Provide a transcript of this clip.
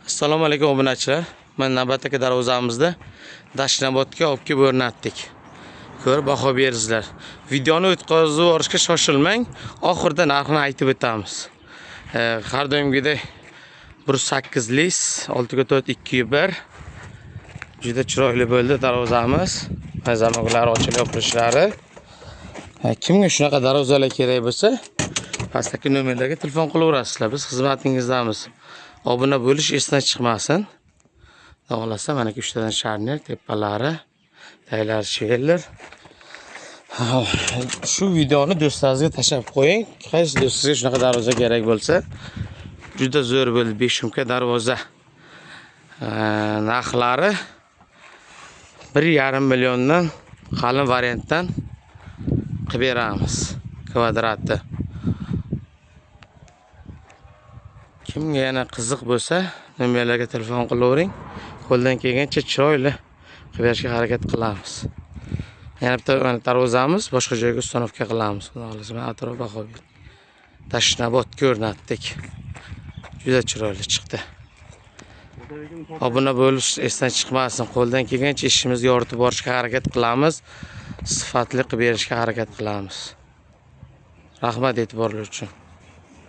Assalomu alaykum obunachilar. Men navbatdagi darvozamizda Dashnobodga olib kelib o'rnatdik. Ko'rib baho beringizlar. Videoni o'tkazib yuborishga shoshilmang. Oxirida narxini aytib o'tamiz. Har doimgidek 1.8 lis 6.4 juda chiroyli bo'ldi darvozamiz. Zamoqlar ochilib yopilishlari. Kimga shunaqa darvozalar kerak bo'lsa, pastdagi nomerlarga telefon qilaverasizlar. Biz xizmatingizdamiz. Obuna bo'lish esdan chiqmasin. Xohlasa mana 3 tadan sharner, tepalari, taylar sheller. Shu videoni do'stlaringizga tashlab qo'ying. Qaysi do'stingizga shunaqa darvoza kerak bo'lsa, juda zo'r bo'ldi 5 shumka darvoza. Narxlari 1,5 milliondan qalin variantdan qilib beramiz. Kvadrati. Kimga yana qiziq bo'lsa, nomerlarga telefon qilavering. Qo'ldan kelgancha chiroyli qilib berishga harakat qilamiz. Yana bitta darvozamiz, boshqa joyga uстановка qilamiz. Xolos, men atrof baho ber. Dashnobodga o'rnatdik. Juda chiroyli chiqdi. Obuna bo'lish esdan chiqmasin. Qo'ldan kelgancha ishimizni yoritib borishga harakat qilamiz. Sifatli qilib berishga harakat qilamiz. Rahmat e'tiborlar uchun.